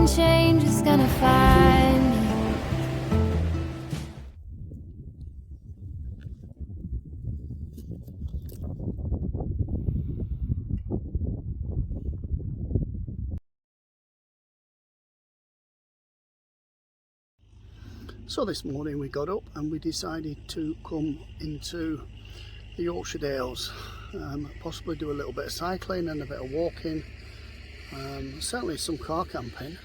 and change is gonna find me. So this morning we got up and we decided to come into the Yorkshire Dales, possibly do a little bit of cycling and a bit of walking, certainly some car camping.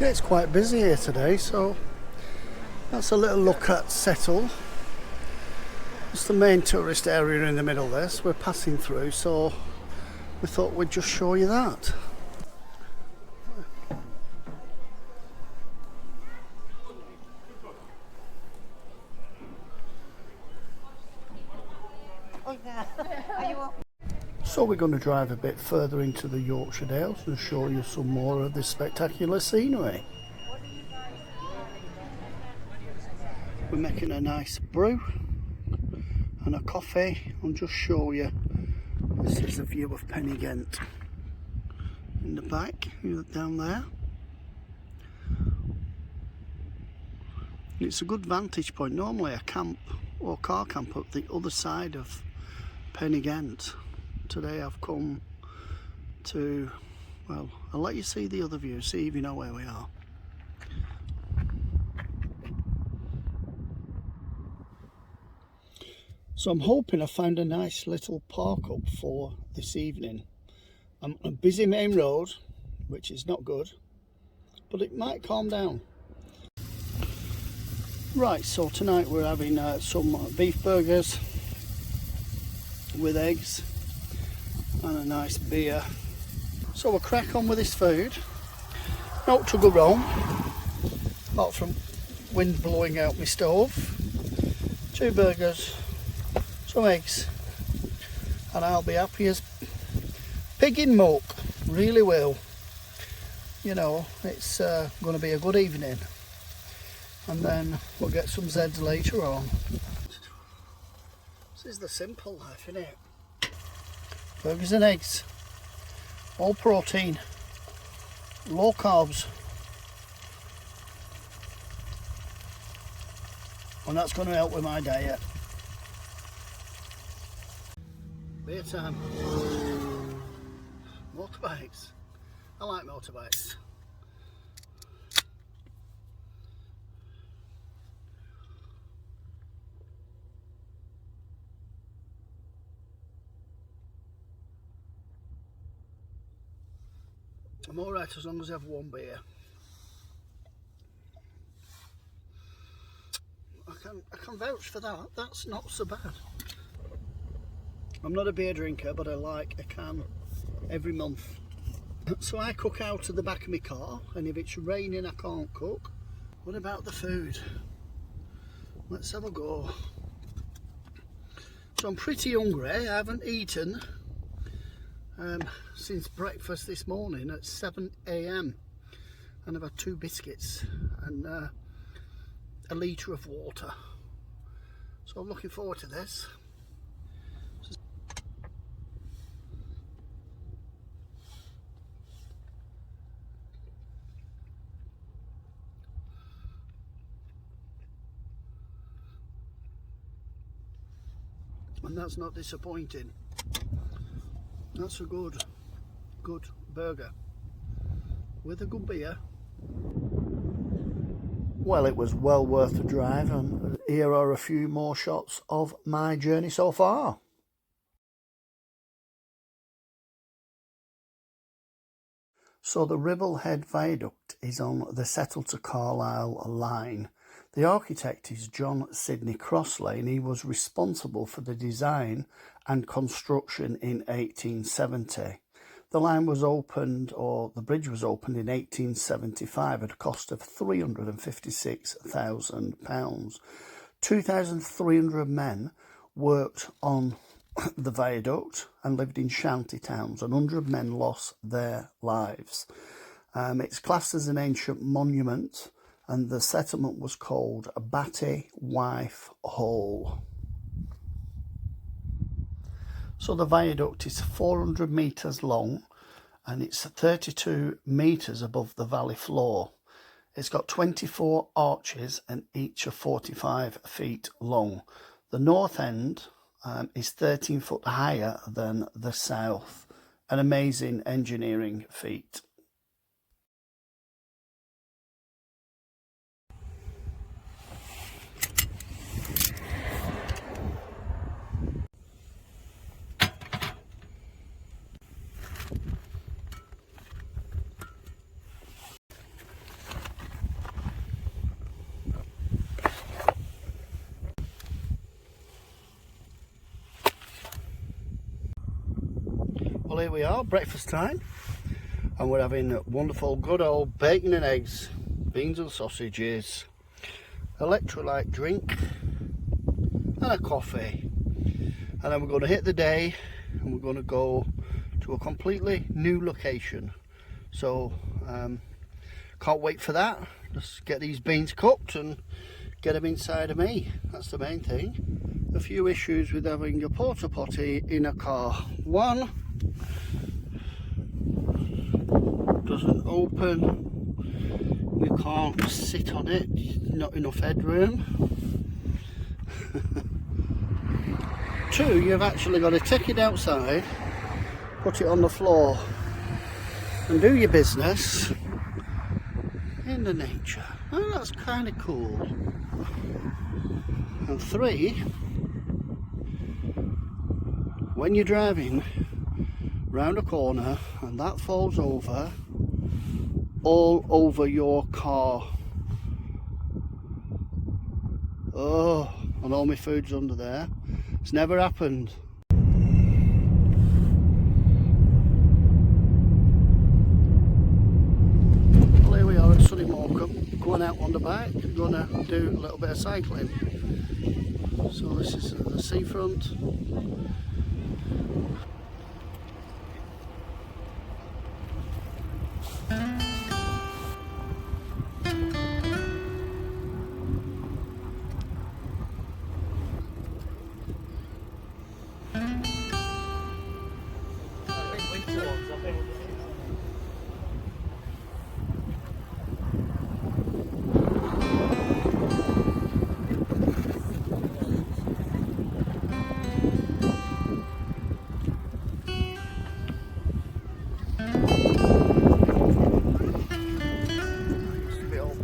Okay, it's quite busy here today, so that's a little look at Settle. It's the main tourist area in the middle of this. We're passing through, so we thought we'd just show you that. So we're going to drive a bit further into the Yorkshire Dales and show you some more of this spectacular scenery. We're making a nice brew and a coffee, and just show you, this is the view of Pen-y-Ghent in the back, you look down there. It's a good vantage point. Normally I camp or car camp up the other side of Pen-y-Ghent. Today I've come to, well, I'll let you see the other view, see if you know where we are. So I'm hoping I found a nice little park up for this evening. I'm on a busy main road, which is not good, but it might calm down. Right, so tonight we're having some beef burgers with eggs and a nice beer. So we'll crack on with this food. Not to go wrong, apart from wind blowing out my stove. 2 burgers, some eggs, and I'll be happy as pig in muck. Really will. You know, it's going to be a good evening. And then we'll get some Zeds later on. This is the simple life, isn't it? Burgers and eggs, all protein, low carbs, and that's going to help with my diet. Beer time. Motorbikes. I like motorbikes. I'm alright as long as I have 1 beer. I can vouch for that. That's not so bad. I'm not a beer drinker, but I like a can every month. So I cook out of the back of my car, and if it's raining I can't cook. What about the food? Let's have a go. So I'm pretty hungry. I haven't eaten since breakfast this morning at 7 AM, and I've had 2 biscuits and a litre of water. So I'm looking forward to this. And that's not disappointing. That's a good burger with a good beer. Well, it was well worth the drive, and here are a few more shots of my journey so far. So the Ribblehead Viaduct is on the Settle to Carlisle line. The architect is John Sidney Crossley, and he was responsible for the design and construction in 1870. The line was opened, or the bridge was opened in 1875 at a cost of £356,000. 2,300 men worked on the viaduct and lived in shanty towns, and 100 men lost their lives. It's classed as an ancient monument, and the settlement was called Batty Wife Hall. So the viaduct is 400 metres long, and it's 32 metres above the valley floor. It's got 24 arches, and each are 45 feet long. The north end is 13 foot higher than the south. An amazing engineering feat. we are, breakfast time, and we're having wonderful good old bacon and eggs, beans and sausages, electrolyte drink and a coffee, and then we're going to hit the day and we're going to go to a completely new location. So can't wait for that. Just get these beans cooked and get them inside of me. That's the main thing. A few issues with having a porta potty in a car. One, doesn't open. We can't sit on it. Not enough headroom. Two, you've actually got to take it outside, put it on the floor, and do your business in the nature. Oh, that's kind of cool. And three, when you're driving round a corner and that falls over all over your car, oh, and all my food's under there. It's never happened. Well, here we are at sunny Morecambe, going out on the bike, gonna do a little bit of cycling. So this is the seafront.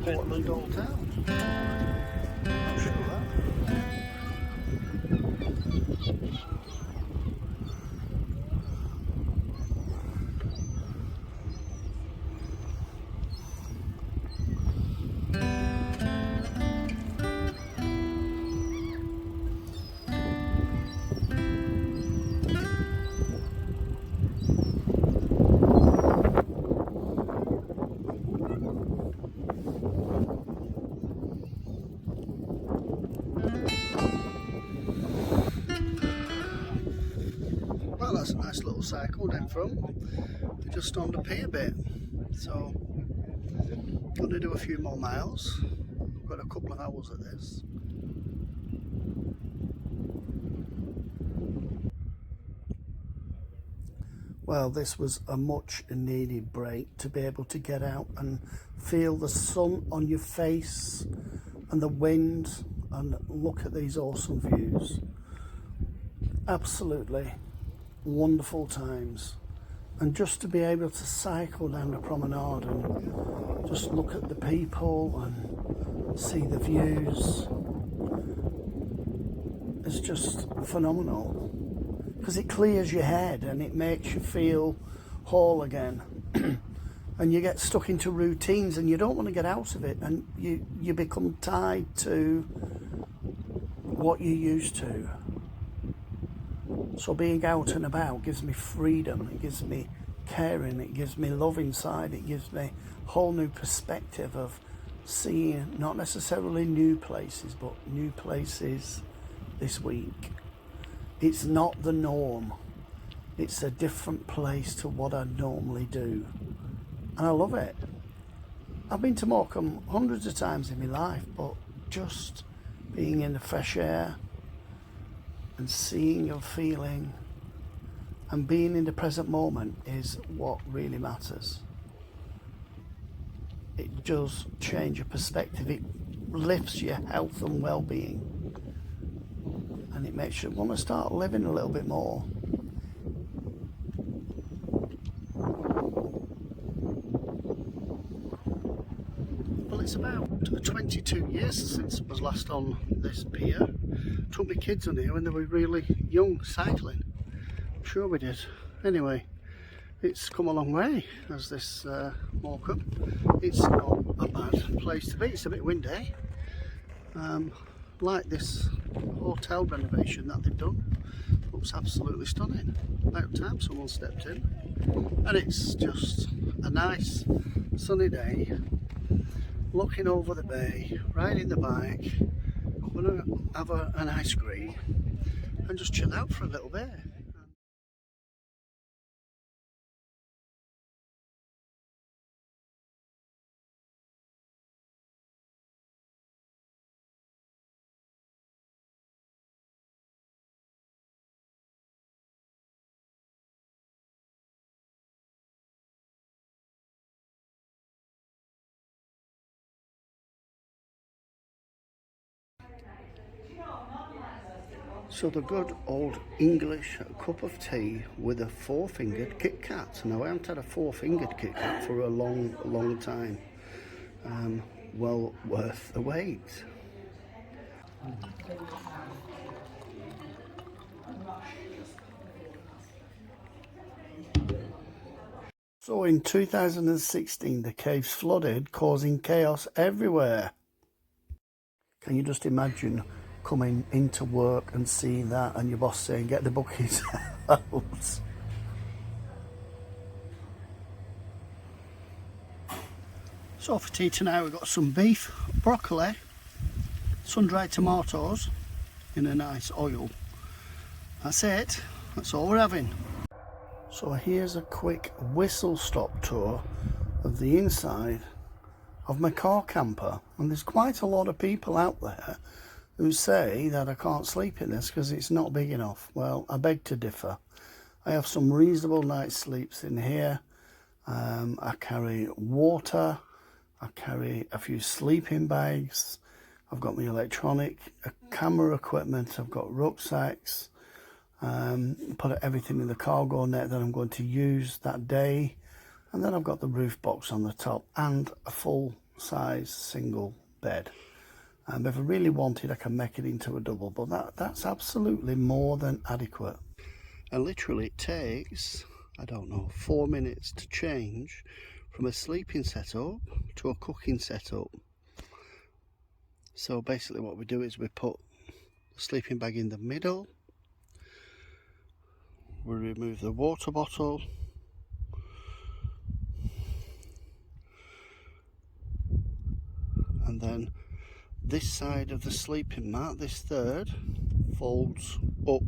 Portland Old Town. Not sure that. Well, that's a nice little cycle down from. We're just on the pier bit, so going to do a few more miles. We've got a couple of hours of this. Well, this was a much needed break to be able to get out and feel the sun on your face and the wind and look at these awesome views. Absolutely wonderful times, and just to be able to cycle down the promenade and just look at the people and see the views is just phenomenal, because it clears your head and it makes you feel whole again. And you get stuck into routines and you don't want to get out of it, and you become tied to what you're used to. So being out and about gives me freedom, it gives me caring, it gives me love inside, it gives me a whole new perspective of seeing not necessarily new places, but new places this week. It's not the norm, it's a different place to what I normally do, and I love it. I've been to Morecambe hundreds of times in my life, but just being in the fresh air and seeing and feeling and being in the present moment is what really matters. It does change your perspective, it lifts your health and well-being, and it makes you want to start living a little bit more. Well, it's about 22 years since I was last on this pier. Took my kids on here when they were really young cycling. I'm sure we did. Anyway, it's come a long way as this Morecambe. It's not a bad place to be. It's a bit windy. Like this hotel renovation that they've done Looks absolutely stunning. About time someone stepped in. And it's just a nice sunny day, looking over the bay, riding the bike, gonna have an ice cream and just chill out for a little bit. So the good old English cup of tea with a four-fingered Kit Kat. Now I haven't had a four-fingered Kit Kat for a long time. Well worth the wait. So in 2016 the caves flooded, causing chaos everywhere. Can you just imagine coming into work and seeing that and your boss saying get the buckets out? So for tea tonight we've got some beef, broccoli, sun-dried tomatoes in a nice oil. That's it, that's all we're having. So here's a quick whistle-stop tour of the inside of my car camper, and there's quite a lot of people out there who say that I can't sleep in this because it's not big enough. Well, I beg to differ. I have some reasonable night's sleeps in here. I carry water, I carry a few sleeping bags, I've got my electronic, camera equipment, I've got rucksacks, put everything in the cargo net that I'm going to use that day, and then I've got the roof box on the top and a full size single bed. If I really wanted I can make it into a double, but that's absolutely more than adequate. And literally it takes, I don't know, 4 minutes to change from a sleeping setup to a cooking setup. So basically what we do is we put the sleeping bag in the middle, we remove the water bottle, and then this side of the sleeping mat, this third, folds up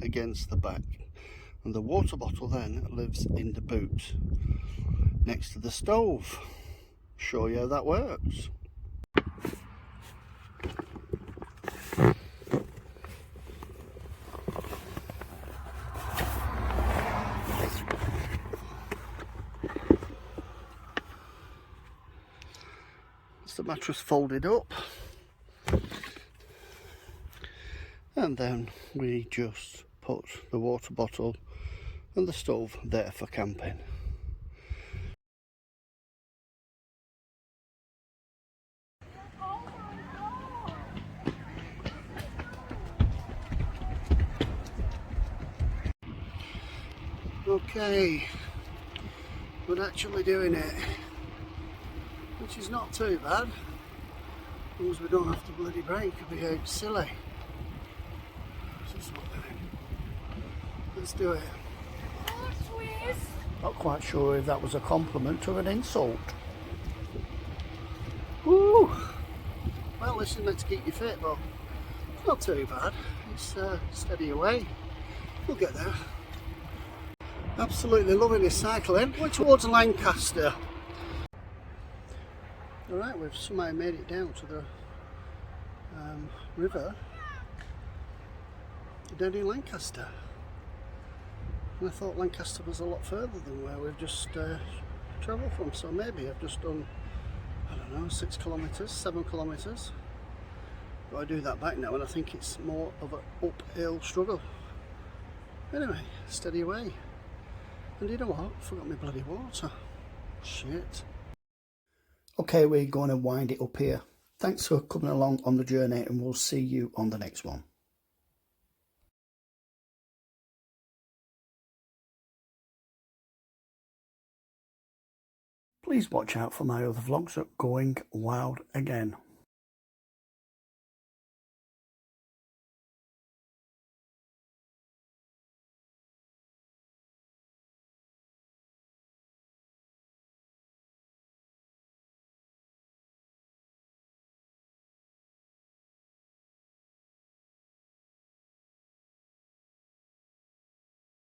against the back, and the water bottle then lives in the boot next to the stove. Show you how that works. It's the mattress folded up, and then we just put the water bottle and the stove there for camping. Okay, we're actually doing it, which is not too bad, as long as we don't have to bloody brake and be out silly. Let's do it. Not quite sure if that was a compliment or an insult. Woo! Well, listen, let's keep you fit, but it's not too bad. It's steady away. We'll get there. Absolutely loving this cycling. We're towards Lancaster. Alright, we've somehow made it down to the river down in Lancaster. And I thought Lancaster was a lot further than where we've just travelled from, so maybe I've just done, I don't know, 6 kilometres, 7 kilometres. But I do that back now and I think it's more of an uphill struggle. Anyway, steady away. And you know what? I forgot my bloody water. Shit. Okay, we're going to wind it up here. Thanks for coming along on the journey, and we'll see you on the next one. Please watch out for my other vlogs at Going Wild Again.